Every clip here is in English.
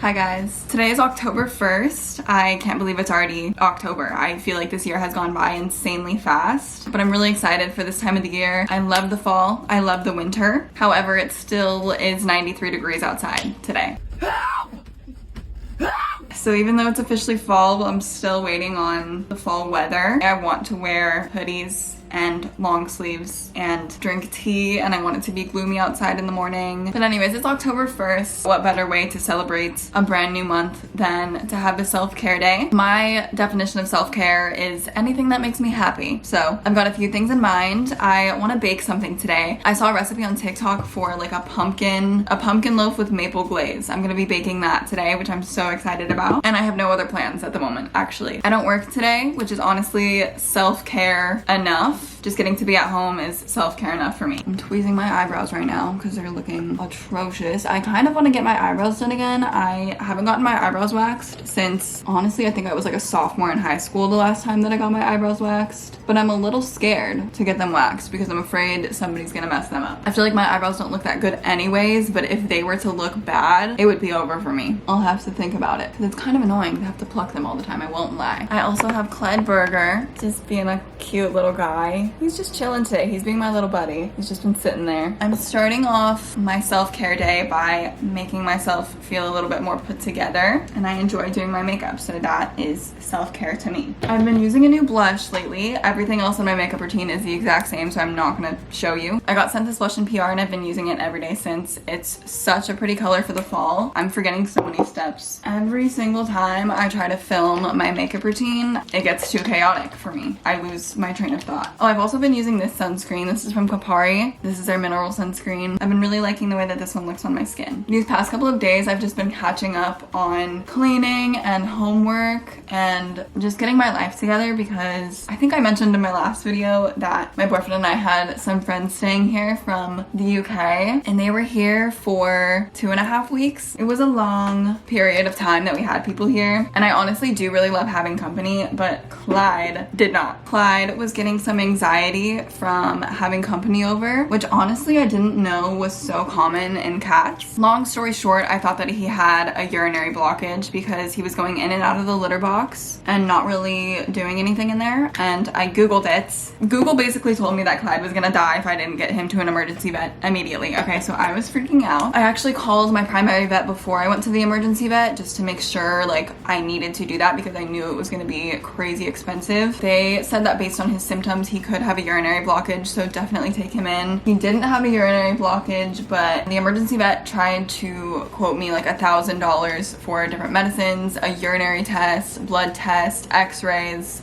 Hi guys, today is October 1st. I can't believe it's already October. I feel like this year has gone by insanely fast, but I'm really excited for this time of the year. I love the fall, I love the winter. However, it still is 93 degrees outside today. So even though it's officially fall, I'm still waiting on the fall weather. I want to wear hoodies and long sleeves and drink tea, and I want it to be gloomy outside in the morning. But anyways, it's October 1st. What better way to celebrate a brand new month than to have a self-care day? My definition of self-care is anything that makes me happy. So I've got a few things in mind. I want to bake something today. I saw a recipe on TikTok for like a pumpkin loaf with maple glaze. I'm gonna be baking that today, which I'm so excited about. And I have no other plans at the moment, actually. I don't work today, which is honestly self-care enough. Just getting to be at home is self-care enough for me. I'm tweezing my eyebrows right now because they're looking atrocious. I kind of want to get my eyebrows done again. I haven't gotten my eyebrows waxed since, honestly, I think I was like a sophomore in high school the last time that I got my eyebrows waxed. But I'm a little scared to get them waxed because I'm afraid somebody's gonna mess them up. I feel like my eyebrows don't look that good anyways, but if they were to look bad, it would be over for me. I'll have to think about it because it's kind of annoying to have to pluck them all the time, I won't lie. I also have Clyde Burger, just being a cute little guy. He's just chilling today. He's being my little buddy. He's just been sitting there. I'm starting off my self-care day by making myself feel a little bit more put together, and I enjoy doing my makeup, so that is self-care to me. I've been using a new blush lately. Everything else in my makeup routine is the exact same, so I'm not gonna show you. I got sent this blush in PR and I've been using it every day since. It's such a pretty color for the fall. I'm forgetting so many steps. Every single time I try to film my makeup routine, it gets too chaotic for me. I lose my train of thought. Oh, I've also been using this sunscreen. This is from Kapari. This is their mineral sunscreen. I've been really liking the way that this one looks on my skin. These past couple of days, I've just been catching up on cleaning and homework and just getting my life together because I think I mentioned in my last video that my boyfriend and I had some friends staying here from the UK, and they were here for 2.5 weeks. It was a long period of time that we had people here, and I honestly do really love having company, but Clyde did not. Clyde was getting some anxiety from having company over, which honestly I didn't know was so common in cats. Long story short, I thought that he had a urinary blockage because he was going in and out of the litter box and not really doing anything in there, and I googled it. Google basically told me that Clyde was gonna die if I didn't get him to an emergency vet immediately. Okay, so I was freaking out. I actually called my primary vet before I went to the emergency vet just to make sure like I needed to do that because I knew it was gonna be crazy expensive. They said that based on his symptoms he could have a urinary blockage, so definitely take him in. He didn't have a urinary blockage, but the emergency vet tried to quote me like $1,000 for different medicines, a urinary test, blood test, x-rays.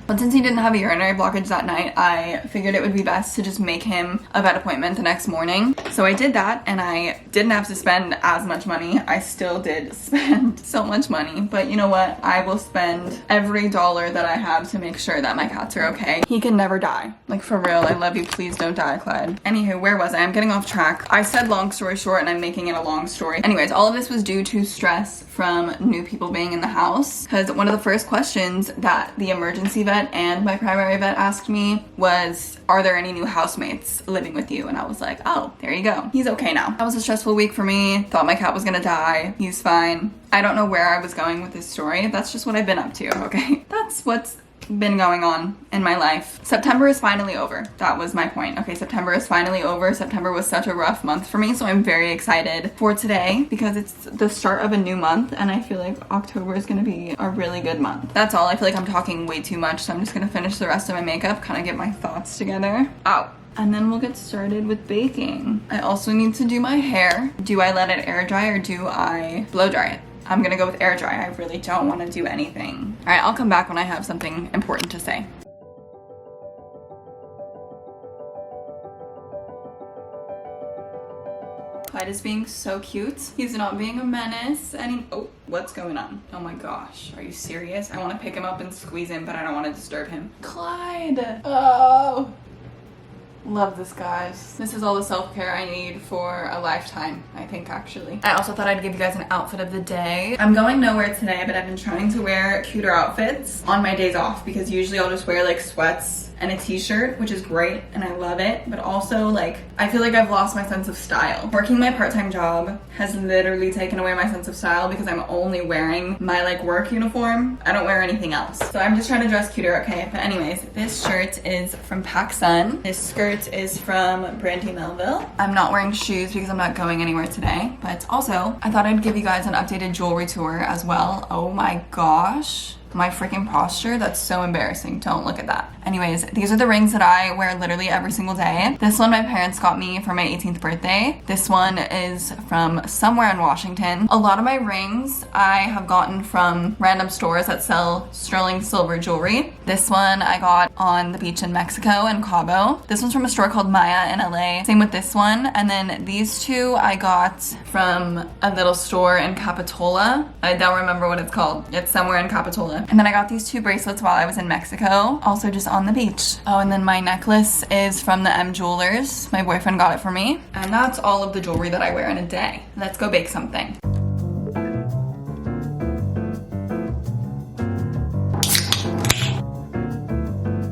But since he didn't have a urinary blockage that night, I figured it would be best to just make him a vet appointment the next morning. So I did that, and I didn't have to spend as much money. I still did spend so much money, but you know what? I will spend every dollar that I have to make sure that my cats are okay. He can never die. Like, for real, I love you. Please don't die, Clyde. Anywho, where was I? I'm getting off track. I said long story short, and I'm making it a long story. Anyways, all of this was due to stress from new people being in the house, because one of the first questions that the emergency vet and my primary vet asked me was, are there any new housemates living with you? And I was like, oh, there you go. He's okay now. That was a stressful week for me. Thought my cat was gonna die. He's fine. I don't know where I was going with this story. That's just what I've been up to, okay? That's what's been going on in my life. September is finally over. That was my point. Okay, September is finally over. September was such a rough month for me, so I'm very excited for today because it's the start of a new month, and I feel like October is gonna be a really good month. That's all. I feel like I'm talking way too much, so I'm just gonna finish the rest of my makeup, kind of get my thoughts together. And then we'll get started with baking. I also need to do my hair. Do I let it air dry or do I blow dry it? I'm gonna go with air dry. I really don't want to do anything. All right, I'll come back when I have something important to say. Clyde is being so cute. He's not being a menace oh, what's going on? Oh my gosh, are you serious? I want to pick him up and squeeze him, but I don't want to disturb him. Clyde! Oh! Love this, guys. This is all the self-care I need for a lifetime, I think, actually. I also thought I'd give you guys an outfit of the day. I'm going nowhere today, but I've been trying to wear cuter outfits on my days off because usually I'll just wear like sweats and a t-shirt, which is great and I love it, but also like I feel like I've lost my sense of style. Working my part-time job has literally taken away my sense of style because I'm only wearing my like work uniform. I don't wear anything else. So I'm just trying to dress cuter, okay? But anyways, this shirt is from PacSun. This skirt is from Brandy Melville. I'm not wearing shoes because I'm not going anywhere today, but also I thought I'd give you guys an updated jewelry tour as well. Oh my gosh. My freaking posture, that's so embarrassing. Don't look at that. Anyways, these are the rings that I wear literally every single day. This one my parents got me for my 18th birthday. This one is from somewhere in Washington. A lot of my rings I have gotten from random stores that sell sterling silver jewelry. This one I got on the beach in Mexico in Cabo. This one's from a store called Maya in LA. Same with this one. And then these two I got from a little store in Capitola. I don't remember what it's called. It's somewhere in Capitola. And then I got these two bracelets while I was in Mexico, also just on the beach. Oh, and then my necklace is from the M Jewelers. My boyfriend got it for me. And that's all of the jewelry that I wear in a day. Let's go bake something.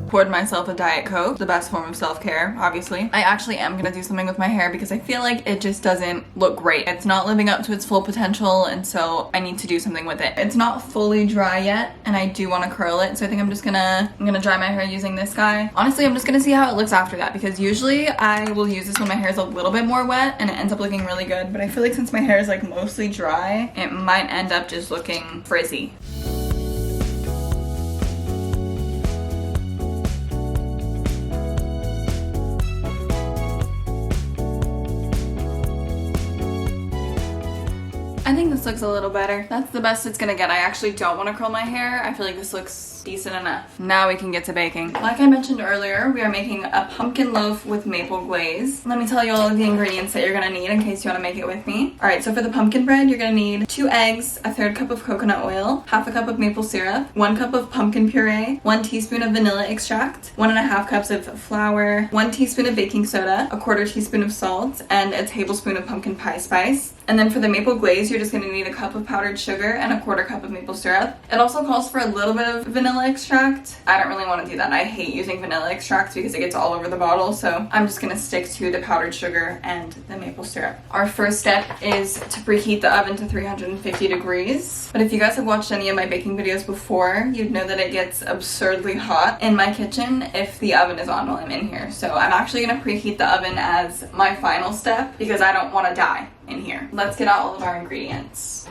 Poured myself a Diet Coke, the best form of self-care, obviously. I actually am gonna do something with my hair because I feel like it just doesn't look great. It's not living up to its full potential, and so I need to do something with it. It's not fully dry yet, and I do want to curl it, so I think I'm gonna dry my hair using this guy. Honestly, I'm just gonna see how it looks after that, because usually I will use this when my hair is a little bit more wet, and it ends up looking really good, but I feel like since my hair is like mostly dry, it might end up just looking frizzy. I think this looks a little better. That's the best it's gonna get. I actually don't want to curl my hair. I feel like this looks decent enough. Now we can get to baking. Like I mentioned earlier, we are making a pumpkin loaf with maple glaze. Let me tell you all of the ingredients that you're gonna need in case you want to make it with me. All right, so for the pumpkin bread, you're gonna need 2 eggs, a 1/3 cup of coconut oil, 1/2 cup of maple syrup, 1 cup of pumpkin puree, 1 teaspoon of vanilla extract, 1.5 cups of flour, 1 teaspoon of baking soda, a 1/4 teaspoon of salt, and a tablespoon of pumpkin pie spice. And then for the maple glaze, you're just gonna need a cup of powdered sugar and a 1/4 cup of maple syrup. It also calls for a little bit of vanilla extract. I don't really want to do that. I hate using vanilla extract because it gets all over the bottle, so I'm just gonna stick to the powdered sugar and the maple syrup. Our first step is to preheat the oven to 350 degrees. But if you guys have watched any of my baking videos before, you'd know that it gets absurdly hot in my kitchen if the oven is on while I'm in here. So I'm actually gonna preheat the oven as my final step because I don't want to die in here. Let's get out all of our ingredients.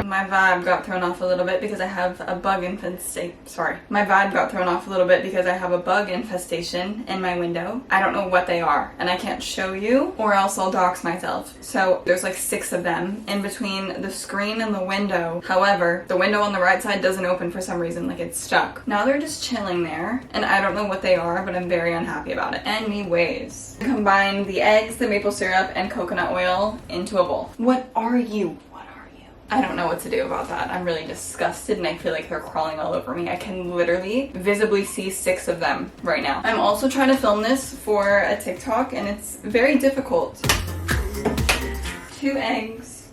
My vibe got thrown off a little bit because I have a bug infestation. My vibe got thrown off a little bit because I have a bug infestation in my window. I don't know what they are, and I can't show you or else I'll dox myself. So there's like 6 of them in between the screen and the window. However, the window on the right side doesn't open for some reason, like it's stuck. Now they're just chilling there, and I don't know what they are, but I'm very unhappy about it. Anyways, combine the eggs, the maple syrup, and coconut oil into a bowl. What are you? I don't know what to do about that. I'm really disgusted and I feel like they're crawling all over me. I can literally visibly see 6 of them right now. I'm also trying to film this for a TikTok and it's very difficult. 2 eggs,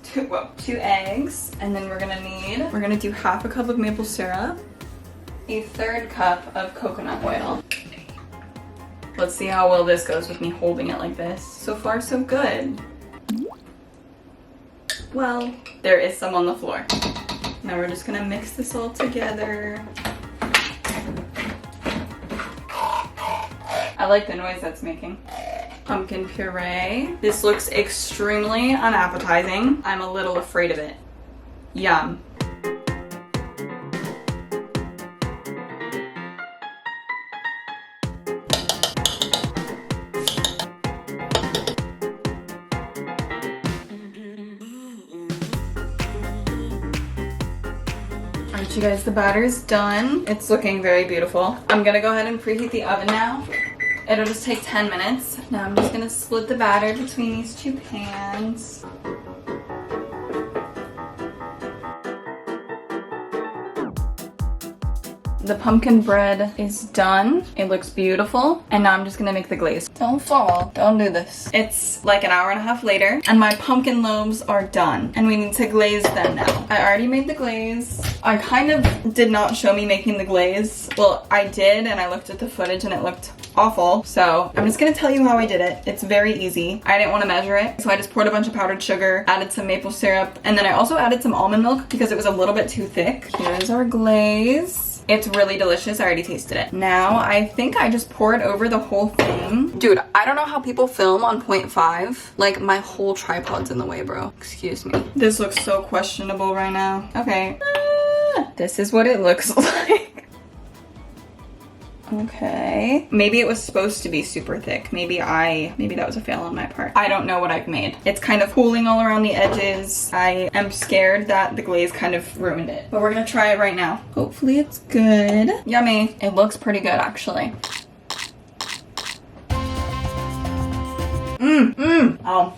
and then we're gonna do 1/2 cup of maple syrup, a 1/3 cup of coconut oil. Let's see how well this goes with me holding it like this. So far, so good. Well, there is some on the floor. Now we're just gonna mix this all together. I like the noise that's making. Pumpkin puree. This looks extremely unappetizing. I'm a little afraid of it. Yum. Alright you guys, the batter's done. It's looking very beautiful. I'm gonna go ahead and preheat the oven now. It'll just take 10 minutes. Now I'm just gonna split the batter between these 2 pans. The pumpkin bread is done. It looks beautiful. And now I'm just gonna make the glaze. Don't fall. Don't do this. It's like an hour and a half later and my pumpkin loaves are done. And we need to glaze them now. I already made the glaze. I kind of did not show me making the glaze. Well, I did, and I looked at the footage and it looked awful. So I'm just gonna tell you how I did it. It's very easy. I didn't want to measure it. So I just poured a bunch of powdered sugar, added some maple syrup, and then I also added some almond milk because it was a little bit too thick. Here's our glaze. It's really delicious. I already tasted it. Now I think I just pour it over the whole thing. Dude, I don't know how people film on 0.5. Like my whole tripod's in the way, bro. Excuse me. This looks so questionable right now. Okay. This is what it looks like. Okay. Maybe it was supposed to be super thick. Maybe that was a fail on my part. I don't know what I've made. It's kind of pooling all around the edges. I am scared that the glaze kind of ruined it. But we're gonna try it right now. Hopefully it's good. Yummy. It looks pretty good actually. Oh.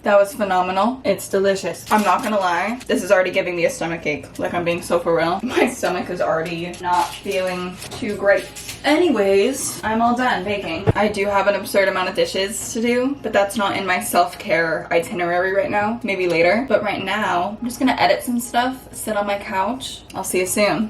That was phenomenal. It's delicious. I'm not gonna lie. This is already giving me a stomach ache. Like I'm being so for real. My stomach is already not feeling too great. Anyways, I'm all done baking. I do have an absurd amount of dishes to do, but that's not in my self-care itinerary right now. Maybe later. But right now, I'm just gonna edit some stuff, sit on my couch. I'll see you soon.